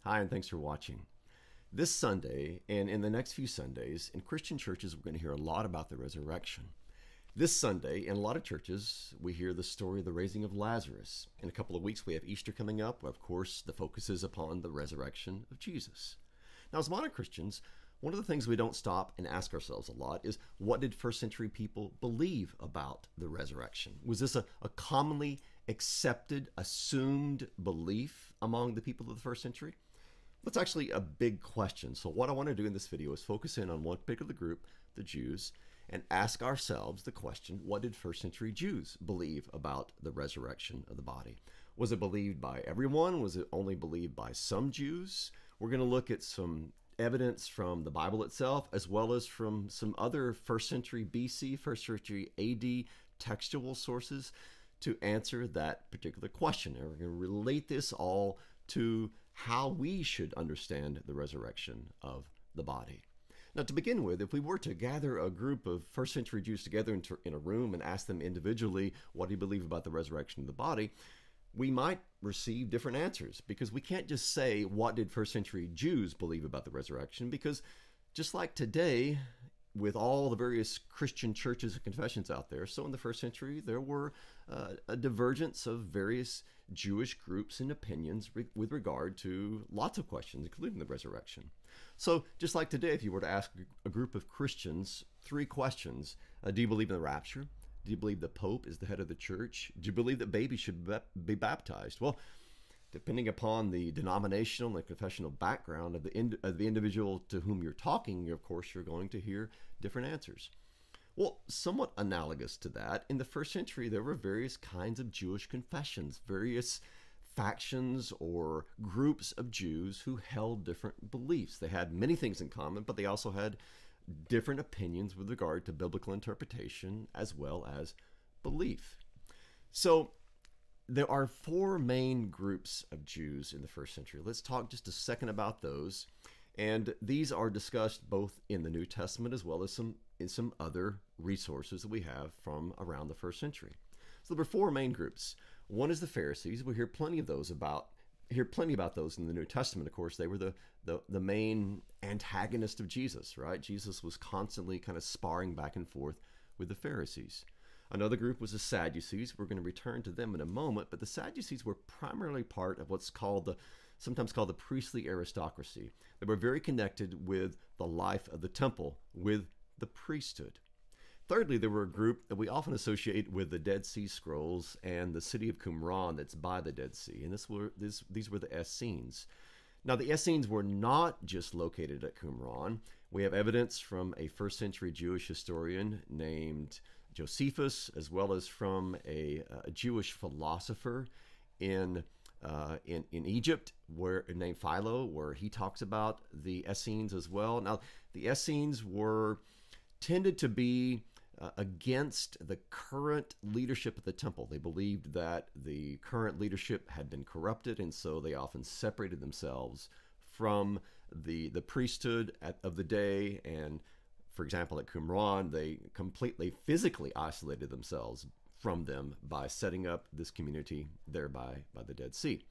Hi, and thanks for watching. This Sunday, and in the next few Sundays, in Christian churches, we're going to hear a lot about the resurrection. This Sunday, in a lot of churches, we hear the story of the raising of Lazarus. In a couple of weeks, we have Easter coming up. Of course, the focus is upon the resurrection of Jesus. Now, as modern Christians, one of the things we don't stop and ask ourselves a lot is, what did first century people believe about the resurrection? Was this a commonly accepted, assumed belief among the people of the first century? That's actually a big question. So what I want to do in this video is focus in on one particular group, the Jews, and ask ourselves the question, what did first century Jews believe about the resurrection of the body? Was it believed by everyone? Was it only believed by some Jews? We're going to look at some evidence from the Bible itself, as well as from some other first century BC, first century AD textual sources to answer that particular question. And we're going to relate this all to how we should understand the resurrection of the body. Now, to begin with, if we were to gather a group of first century Jews together in a room and ask them individually what do you believe about the resurrection of the body, we might receive different answers, because we can't just say, what did first century Jews believe about the resurrection? Because just like today, with all the various Christian churches and confessions out there, so in the first century, there were a divergence of various Jewish groups and opinions with regard to lots of questions, including the resurrection. So just like today, if you were to ask a group of Christians 3 questions, do you believe in the rapture? Do you believe the Pope is the head of the church? Do you believe that babies should be baptized? Well, depending upon the denominational and confessional background of the individual to whom you're talking, of course, you're going to hear different answers. Well, somewhat analogous to that, in the first century, there were various kinds of Jewish confessions, various factions or groups of Jews who held different beliefs. They had many things in common, but they also had different opinions with regard to biblical interpretation as well as belief. So there are 4 main groups of Jews in the first century. Let's talk just a second about those. And these are discussed both in the New Testament as well as in some other resources that we have from around the first century. So there were 4 main groups. One is the Pharisees. We hear plenty about those in the New Testament. Of course, they were the main antagonist of Jesus, right? Jesus was constantly kind of sparring back and forth with the Pharisees. Another group was the Sadducees. We're going to return to them in a moment, but the Sadducees were primarily part of what's sometimes called the priestly aristocracy. They were very connected with the life of the temple, with the priesthood. Thirdly, there were a group that we often associate with the Dead Sea Scrolls and the city of Qumran that's by the Dead Sea, and these were the Essenes. Now, the Essenes were not just located at Qumran. We have evidence from a first century Jewish historian named Josephus, as well as from a Jewish philosopher in Egypt, named Philo, where he talks about the Essenes as well. Now, the Essenes tended to be against the current leadership of the temple. They believed that the current leadership had been corrupted, and so they often separated themselves from the priesthood of the day. And for example, at Qumran, they completely physically isolated themselves from them by setting up this community there by the Dead Sea.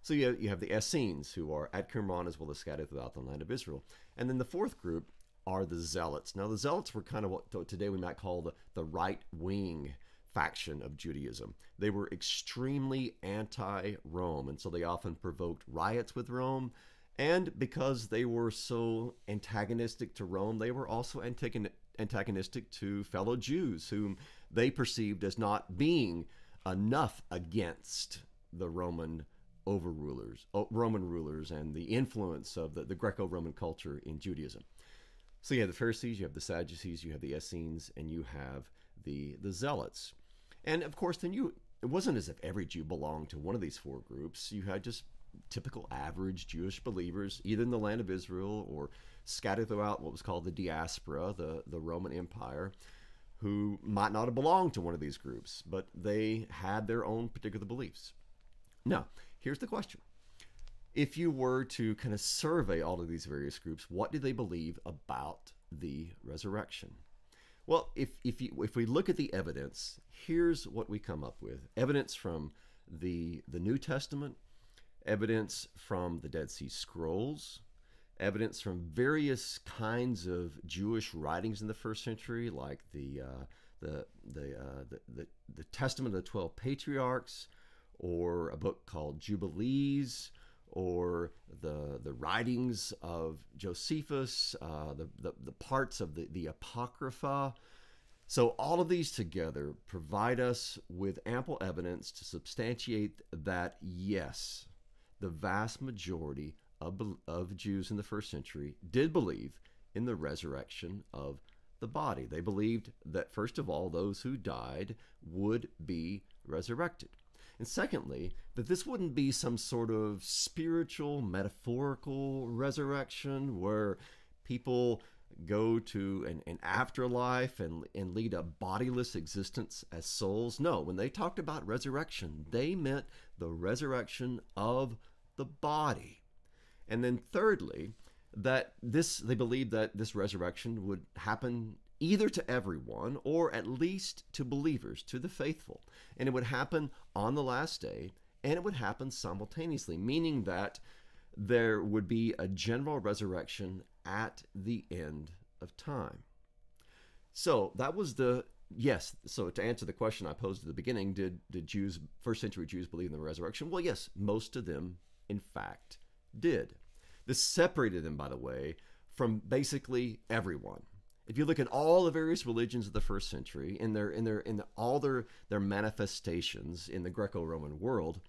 So you have the Essenes, who are at Qumran as well as scattered throughout the land of Israel. And then the 4th group are the Zealots. Now, the Zealots were kind of what today we might call the right-wing faction of Judaism. They were extremely anti-Rome, and so they often provoked riots with Rome. And because they were so antagonistic to Rome, they were also antagonistic to fellow Jews, whom they perceived as not being enough against the Roman rulers and the influence of the Greco-Roman culture in Judaism. So you have the Pharisees, you have the Sadducees, you have the Essenes, and you have the Zealots. And of course, then it wasn't as if every Jew belonged to one of these 4 groups. You had just typical average Jewish believers, either in the land of Israel or scattered throughout what was called the diaspora, the Roman Empire, who might not have belonged to one of these groups, but they had their own particular beliefs. Now, here's the question. If you were to kind of survey all of these various groups, what do they believe about the resurrection? Well, if we look at the evidence, here's what we come up with. Evidence from the New Testament, evidence from the Dead Sea Scrolls, evidence from various kinds of Jewish writings in the first century, like the Testament of the 12 Patriarchs, or a book called Jubilees, or the writings of Josephus, the parts of the Apocrypha. So all of these together provide us with ample evidence to substantiate that, yes, the vast majority of Jews in the first century did believe in the resurrection of the body. They believed that, first of all, those who died would be resurrected. And secondly, that this wouldn't be some sort of spiritual, metaphorical resurrection where people go to an afterlife and lead a bodiless existence as souls. No, when they talked about resurrection, they meant the resurrection of the body. And then thirdly, that they believed that this resurrection would happen either to everyone or at least to believers, to the faithful. And it would happen on the last day, and it would happen simultaneously, meaning that there would be a general resurrection at the end of time. So that was so to answer the question I posed at the beginning, did first century Jews believe in the resurrection? Well, yes, most of them, in fact, did. This separated them, by the way, from basically everyone. If you look at all the various religions of the first century in all their manifestations in the Greco-Roman world,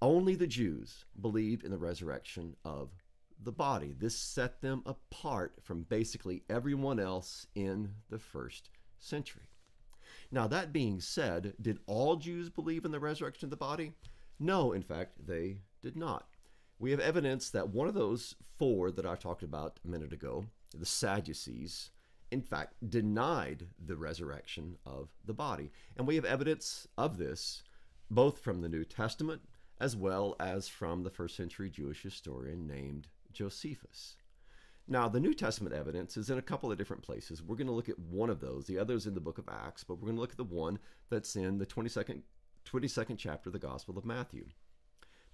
only the Jews believed in the resurrection of the body. This set them apart from basically everyone else in the first century. Now, that being said, did all Jews believe in the resurrection of the body? No, in fact, they did not. We have evidence that one of those four that I talked about a minute ago, the Sadducees, in fact, denied the resurrection of the body. And we have evidence of this both from the New Testament as well as from the first century Jewish historian named Josephus. Now, the New Testament evidence is in a couple of different places. We're going to look at one of those. The other is in the book of Acts, but we're going to look at the one that's in the 22nd chapter of the Gospel of Matthew.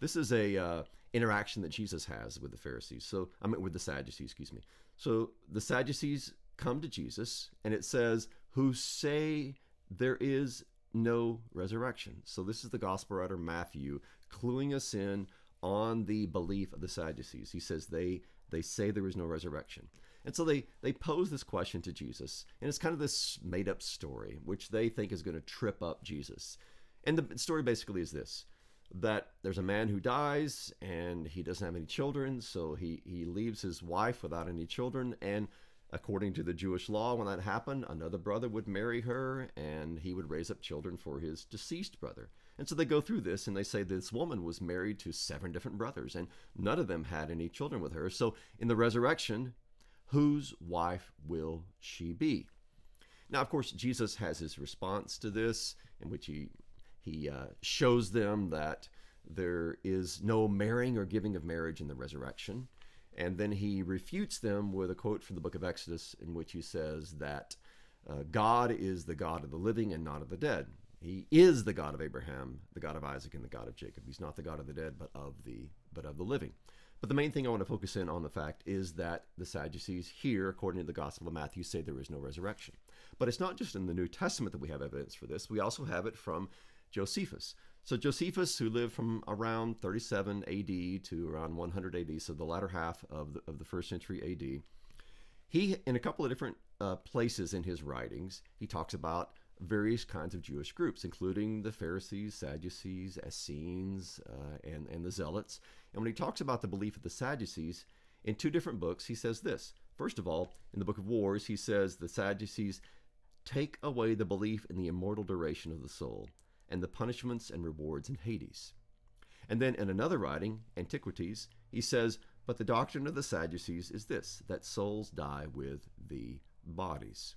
This is a interaction that Jesus has with the Pharisees. With the Sadducees, excuse me. So the Sadducees come to Jesus, and it says, who say there is no resurrection. So this is the gospel writer Matthew cluing us in on the belief of the Sadducees. He says they say there is no resurrection. And so they pose this question to Jesus, and it's kind of this made-up story, which they think is going to trip up Jesus. And the story basically is this, that there's a man who dies and he doesn't have any children, so he leaves his wife without any children, and according to the Jewish law, when that happened, another brother would marry her and he would raise up children for his deceased brother. And so they go through this and they say this woman was married to 7 different brothers and none of them had any children with her. So in the resurrection, whose wife will she be? Now, of course, Jesus has his response to this, in which he shows them that there is no marrying or giving of marriage in the resurrection. And then he refutes them with a quote from the book of Exodus, in which he says that God is the God of the living and not of the dead. He is the God of Abraham, the God of Isaac, and the God of Jacob. He's not the God of the dead, but of the living. But the main thing I want to focus in on the fact is that the Sadducees here, according to the Gospel of Matthew, say there is no resurrection. But it's not just in the New Testament that we have evidence for this. We also have it from Josephus. So Josephus, who lived from around 37 AD to around 100 AD, so the latter half of the first century AD, he, in a couple of different places in his writings, he talks about various kinds of Jewish groups, including the Pharisees, Sadducees, Essenes, and the Zealots. And when he talks about the belief of the Sadducees, in 2 different books, he says this. First of all, in the book of Wars, he says the Sadducees take away the belief in the immortal duration of the soul and the punishments and rewards in Hades. And then in another writing, Antiquities, he says, but the doctrine of the Sadducees is this, that souls die with the bodies.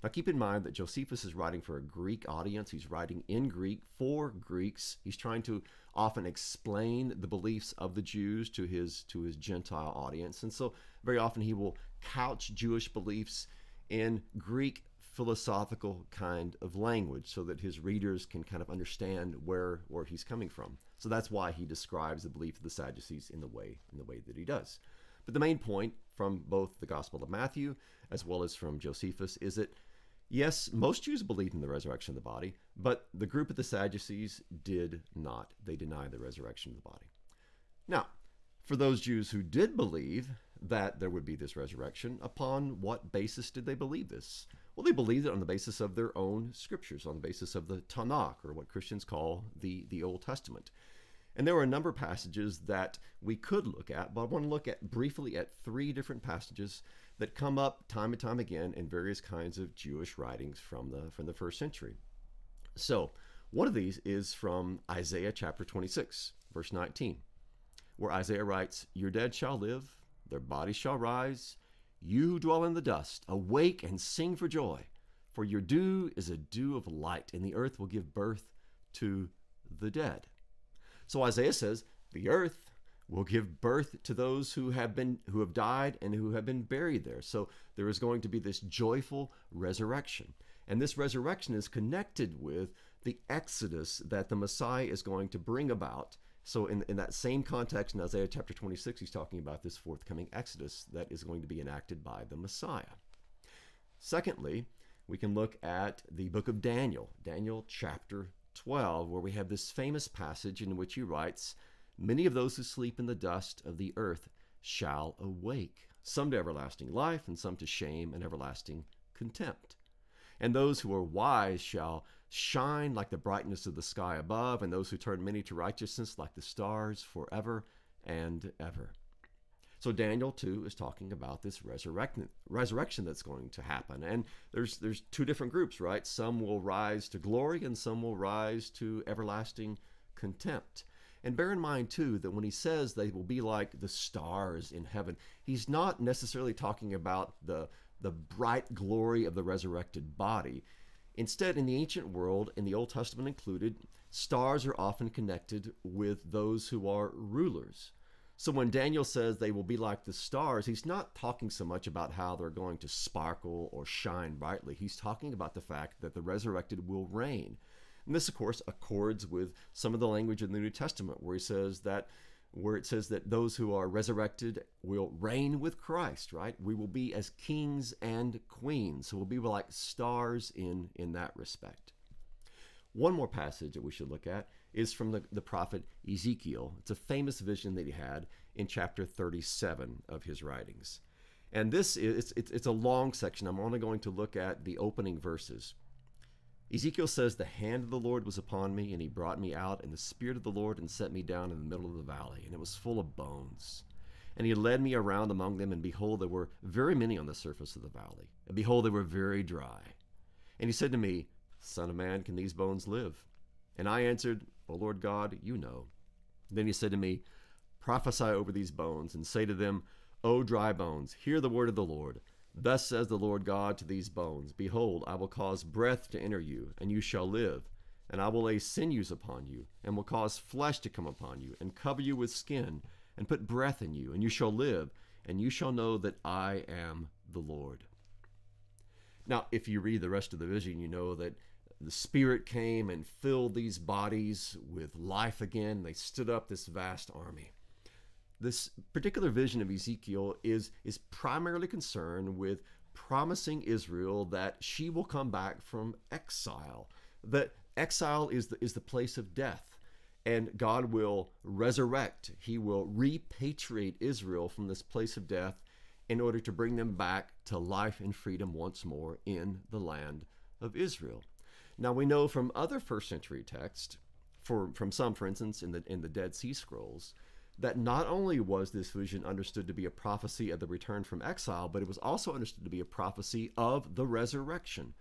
Now keep in mind that Josephus is writing for a Greek audience. He's writing in Greek for Greeks. He's trying to often explain the beliefs of the Jews to his Gentile audience. And so very often he will couch Jewish beliefs in Greek philosophical kind of language so that his readers can kind of understand where he's coming from. So that's why he describes the belief of the Sadducees in the way that he does. But the main point from both the Gospel of Matthew as well as from Josephus is that, yes, most Jews believed in the resurrection of the body, but the group of the Sadducees did not. They denied the resurrection of the body. Now, for those Jews who did believe that there would be this resurrection, upon what basis did they believe this? Well, they believed it on the basis of their own scriptures, on the basis of the Tanakh, or what Christians call the Old Testament. And there were a number of passages that we could look at, but I want to look at briefly at 3 different passages that come up time and time again in various kinds of Jewish writings from the first century. So, one of these is from Isaiah chapter 26, verse 19, where Isaiah writes, "Your dead shall live, their bodies shall rise. You who dwell in the dust, awake and sing for joy, for your dew is a dew of light, and the earth will give birth to the dead." So Isaiah says the earth will give birth to those who have died and who have been buried there. So there is going to be this joyful resurrection. And this resurrection is connected with the exodus that the Messiah is going to bring about. So in that same context, in Isaiah chapter 26, he's talking about this forthcoming exodus that is going to be enacted by the Messiah. Secondly, we can look at the book of Daniel, Daniel chapter 12, where we have this famous passage in which he writes, "Many of those who sleep in the dust of the earth shall awake, some to everlasting life, and some to shame and everlasting contempt. And those who are wise shall shine like the brightness of the sky above, and those who turn many to righteousness like the stars forever and ever." So Daniel, too, is talking about this resurrection that's going to happen. And there's 2 different groups, right? Some will rise to glory and some will rise to everlasting contempt. And bear in mind, too, that when he says they will be like the stars in heaven, he's not necessarily talking about the bright glory of the resurrected body. Instead, in the ancient world, in the Old Testament included, stars are often connected with those who are rulers. So when Daniel says they will be like the stars, he's not talking so much about how they're going to sparkle or shine brightly. He's talking about the fact that the resurrected will reign. And this, of course, accords with some of the language in the New Testament where it says that those who are resurrected will reign with Christ, right? We will be as kings and queens. So we'll be like stars in that respect. One more passage that we should look at is from the prophet Ezekiel. It's a famous vision that he had in chapter 37 of his writings. And this is it's a long section. I'm only going to look at the opening verses. Ezekiel says, "The hand of the Lord was upon me, and he brought me out in the spirit of the Lord and set me down in the middle of the valley, and it was full of bones. And he led me around among them, and behold, there were very many on the surface of the valley. And behold, they were very dry. And he said to me, 'Son of man, can these bones live?' And I answered, 'O Lord God, you know.' Then he said to me, 'Prophesy over these bones, and say to them, O dry bones, hear the word of the Lord. Thus says the Lord God to these bones, Behold, I will cause breath to enter you, and you shall live. And I will lay sinews upon you, and will cause flesh to come upon you, and cover you with skin, and put breath in you, and you shall live, and you shall know that I am the Lord.'" Now, if you read the rest of the vision, you know that the Spirit came and filled these bodies with life again. They stood up this vast army. This particular vision of Ezekiel is primarily concerned with promising Israel that she will come back from exile. That exile is the place of death, and God will resurrect. He will repatriate Israel from this place of death in order to bring them back to life and freedom once more in the land of Israel. Now, we know from other first century texts, from some, for instance, in the Dead Sea Scrolls, that not only was this vision understood to be a prophecy of the return from exile, but it was also understood to be a prophecy of the resurrection.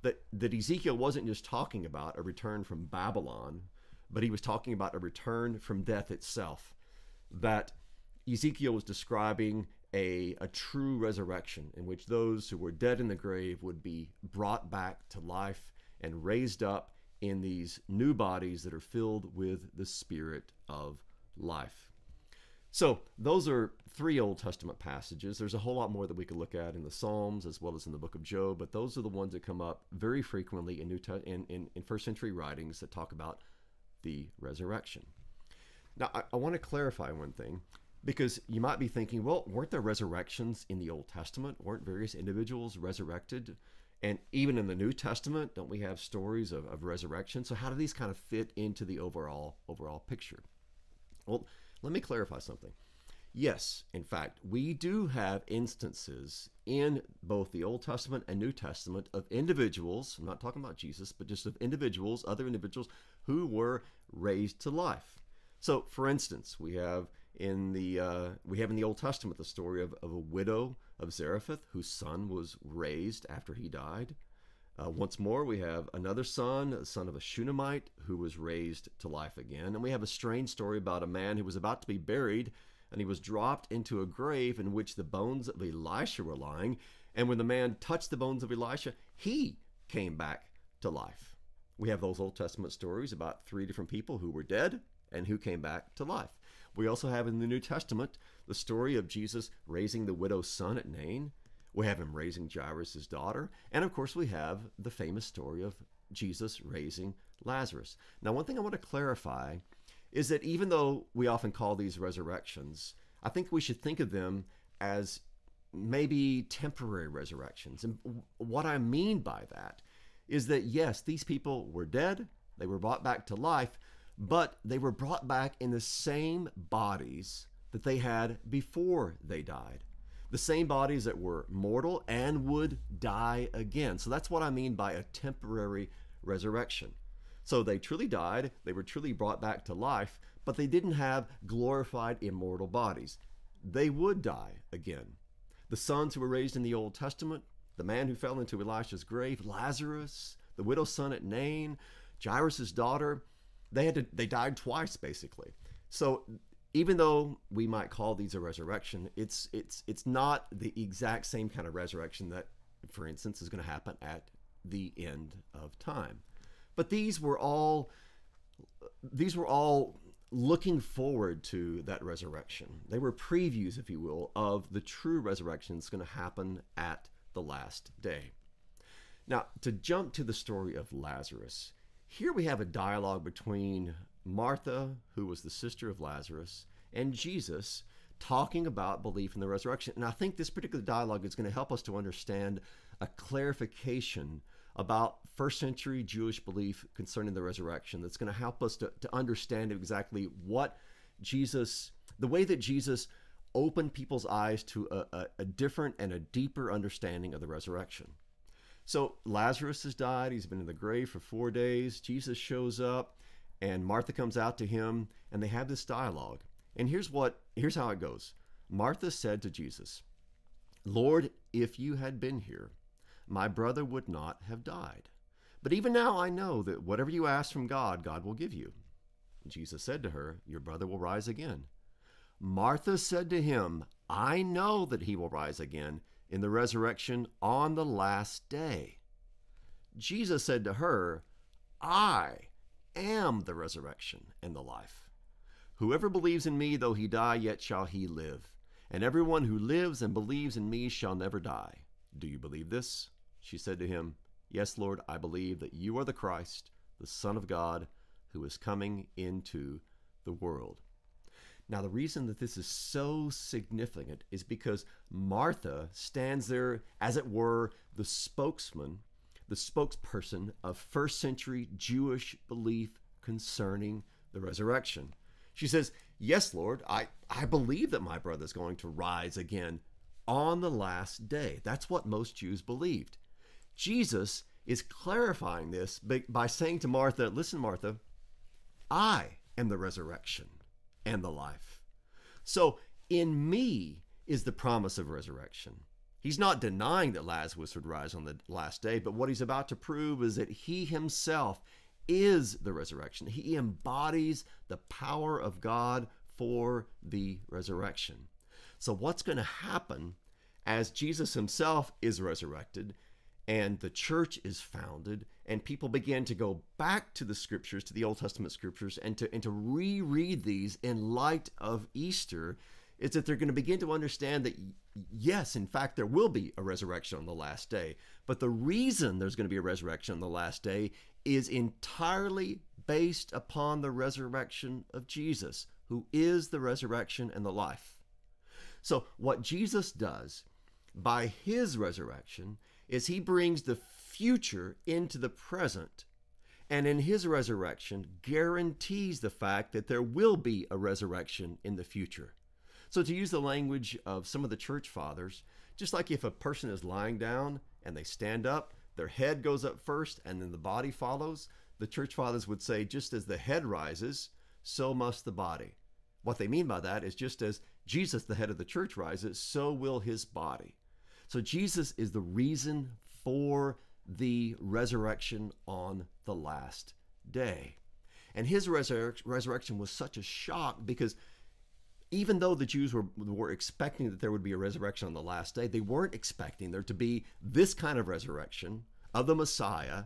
That Ezekiel wasn't just talking about a return from Babylon, but he was talking about a return from death itself. That Ezekiel was describing a true resurrection in which those who were dead in the grave would be brought back to life and raised up in these new bodies that are filled with the Spirit of life. So those are 3 Old Testament passages. There's a whole lot more that we could look at in the Psalms as well as in the book of Job, but those are the ones that come up very frequently in first century writings that talk about the resurrection. Now, I want to clarify one thing because you might be thinking, well, weren't there resurrections in the Old Testament? Weren't various individuals resurrected? And even in the New Testament, don't we have stories of resurrection? So how do these kind of fit into the overall picture? Well, let me clarify something. Yes, in fact, we do have instances in both the Old Testament and New Testament of individuals, I'm not talking about Jesus, but just of individuals, other individuals who were raised to life. So, for instance, we have in the Old Testament the story of a widow of Zarephath whose son was raised after he died. Once more, we have another son, a son of a Shunammite, who was raised to life again. And we have a strange story about a man who was about to be buried, and he was dropped into a grave in which the bones of Elisha were lying. And when the man touched the bones of Elisha, he came back to life. We have those Old Testament stories about 3 different people who were dead and who came back to life. We also have in the New Testament the story of Jesus raising the widow's son at Nain. We have him raising Jairus' daughter. And of course, we have the famous story of Jesus raising Lazarus. Now, one thing I want to clarify is that even though we often call these resurrections, I think we should think of them as maybe temporary resurrections. And what I mean by that is that, yes, these people were dead, they were brought back to life, but they were brought back in the same bodies that they had before they died. The same bodies that were mortal and would die again. So that's what I mean by a temporary resurrection. So they truly died, they were truly brought back to life, but they didn't have glorified immortal bodies. They would die again. The sons who were raised in the Old Testament, the man who fell into Elisha's grave, Lazarus, the widow's son at Nain, Jairus' daughter, they died twice basically. So even though we might call these a resurrection, it's not the exact same kind of resurrection that, for instance, is going to happen at the end of time. But these were all looking forward to that resurrection. They were previews, if you will, of the true resurrection that's going to happen at the last day. Now, to jump to the story of Lazarus, here we have a dialogue between Martha, who was the sister of Lazarus, and Jesus talking about belief in the resurrection. And I think this particular dialogue is going to help us to understand a clarification about first century Jewish belief concerning the resurrection that's going to help us to understand exactly what the way that Jesus opened people's eyes to a different and a deeper understanding of the resurrection. So Lazarus has died. He's been in the grave for 4 days. Jesus shows up and Martha comes out to him and they have this dialogue. And here's how it goes. Martha said to Jesus, "Lord, if you had been here, my brother would not have died. But even now I know that whatever you ask from God, God will give you." Jesus said to her, "Your brother will rise again." Martha said to him, "I know that he will rise again in the resurrection on the last day." Jesus said to her, "I am the resurrection and the life. Whoever believes in me, though he die, yet shall he live. And everyone who lives and believes in me shall never die. Do you believe this?" She said to him, "Yes, Lord, I believe that you are the Christ, the Son of God, who is coming into the world." Now, the reason that this is so significant is because Martha stands there, as it were, the spokesperson of first century Jewish belief concerning the resurrection. She says, "Yes, Lord, I believe that my brother is going to rise again on the last day." That's what most Jews believed. Jesus is clarifying this by saying to Martha, "Listen, Martha, I am the resurrection and the life." So in me is the promise of resurrection. He's not denying that Lazarus would rise on the last day, but what he's about to prove is that he himself is the resurrection. He embodies the power of God for the resurrection. So what's going to happen as Jesus himself is resurrected and the church is founded and people begin to go back to the scriptures, to the Old Testament scriptures, and to reread these in light of Easter, is that they're going to begin to understand that, yes, in fact, there will be a resurrection on the last day. But the reason there's going to be a resurrection on the last day is entirely based upon the resurrection of Jesus, who is the resurrection and the life. So what Jesus does by his resurrection is he brings the future into the present, and in his resurrection guarantees the fact that there will be a resurrection in the future. So to use the language of some of the church fathers, just like if a person is lying down and they stand up, their head goes up first and then the body follows, the church fathers would say, just as the head rises, so must the body. What they mean by that is just as Jesus, the head of the church, rises, so will his body. So Jesus is the reason for the resurrection on the last day. And his resurrection was such a shock because even though the Jews were expecting that there would be a resurrection on the last day, they weren't expecting there to be this kind of resurrection of the Messiah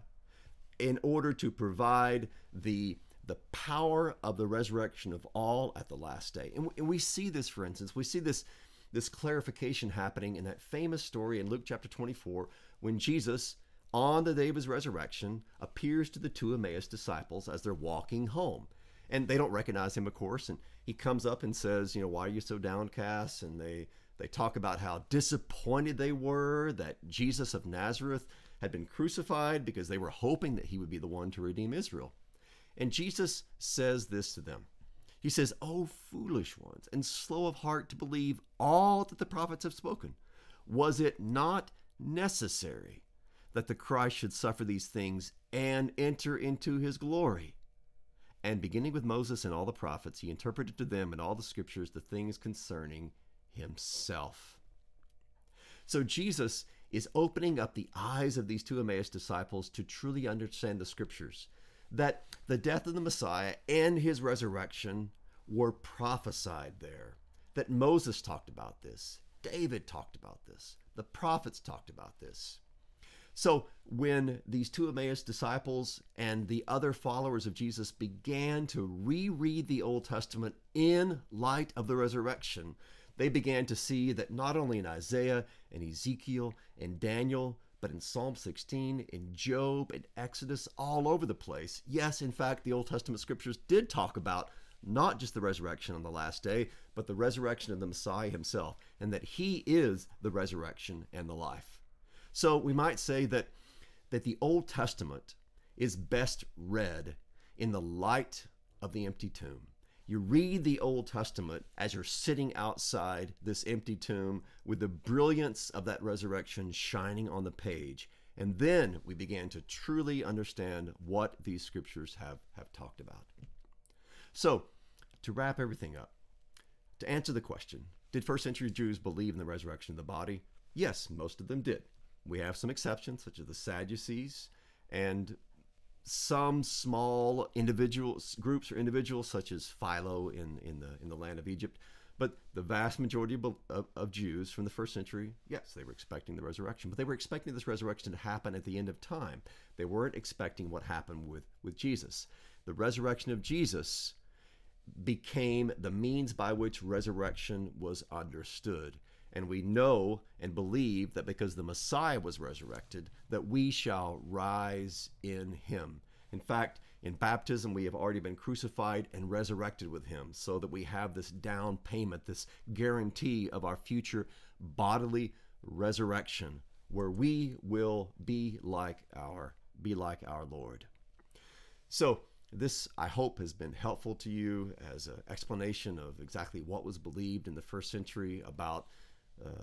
in order to provide the power of the resurrection of all at the last day. And we see this, for instance, we see this clarification happening in that famous story in Luke chapter 24 when Jesus, on the day of his resurrection, appears to the two Emmaus disciples as they're walking home. And they don't recognize him, of course, and he comes up and says, why are you so downcast? And they talk about how disappointed they were that Jesus of Nazareth had been crucified because they were hoping that he would be the one to redeem Israel. And Jesus says this to them. He says, "O foolish ones, and slow of heart to believe all that the prophets have spoken. Was it not necessary that the Christ should suffer these things and enter into his glory?" And beginning with Moses and all the prophets, he interpreted to them in all the scriptures the things concerning himself. So Jesus is opening up the eyes of these two Emmaus disciples to truly understand the scriptures, that the death of the Messiah and his resurrection were prophesied there, that Moses talked about this, David talked about this, the prophets talked about this. So when these two Emmaus disciples and the other followers of Jesus began to reread the Old Testament in light of the resurrection, they began to see that not only in Isaiah and Ezekiel and Daniel, but in Psalm 16, in Job, in Exodus, all over the place. Yes, in fact, the Old Testament scriptures did talk about not just the resurrection on the last day, but the resurrection of the Messiah himself, and that he is the resurrection and the life. So we might say that the Old Testament is best read in the light of the empty tomb. You read the Old Testament as you're sitting outside this empty tomb with the brilliance of that resurrection shining on the page. And then we began to truly understand what these scriptures have talked about. So, to wrap everything up, to answer the question, did first century Jews believe in the resurrection of the body? Yes, most of them did. We have some exceptions, such as the Sadducees, and some small groups or individuals, such as Philo in the land of Egypt. But the vast majority of Jews from the first century, yes, they were expecting the resurrection, but they were expecting this resurrection to happen at the end of time. They weren't expecting what happened with Jesus. The resurrection of Jesus became the means by which resurrection was understood. And we know and believe that because the Messiah was resurrected, that we shall rise in him. In fact, in baptism, we have already been crucified and resurrected with him, so that we have this down payment, this guarantee of our future bodily resurrection, where we will be like our Lord. So this, I hope, has been helpful to you as an explanation of exactly what was believed in the first century about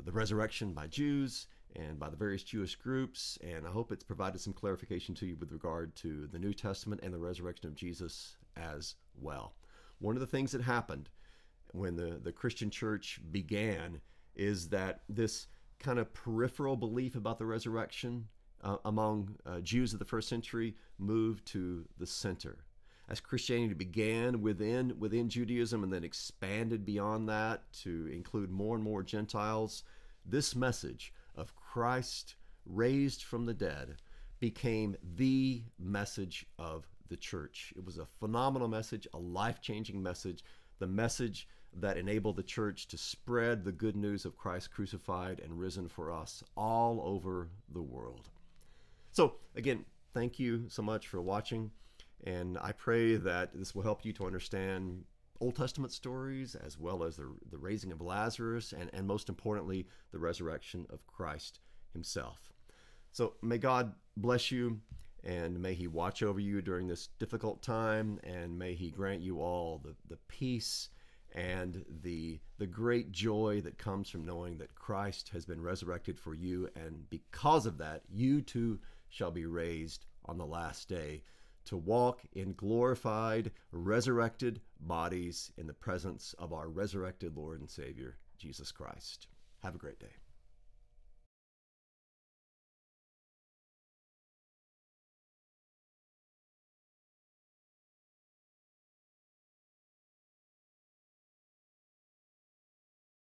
the resurrection by Jews and by the various Jewish groups, and I hope it's provided some clarification to you with regard to the New Testament and the resurrection of Jesus as well. One of the things that happened when the Christian church began is that this kind of peripheral belief about the resurrection among Jews of the first century moved to the center. As Christianity began within Judaism and then expanded beyond that to include more and more Gentiles, this message of Christ raised from the dead became the message of the church. It was a phenomenal message, a life-changing message, the message that enabled the church to spread the good news of Christ crucified and risen for us all over the world. So again, thank you so much for watching. And I pray that this will help you to understand Old Testament stories, as well as the raising of Lazarus, and most importantly, the resurrection of Christ himself. So may God bless you, and may he watch over you during this difficult time, and may he grant you all the peace and the great joy that comes from knowing that Christ has been resurrected for you, and because of that, you too shall be raised on the last day to walk in glorified, resurrected bodies in the presence of our resurrected Lord and Savior, Jesus Christ. Have a great day.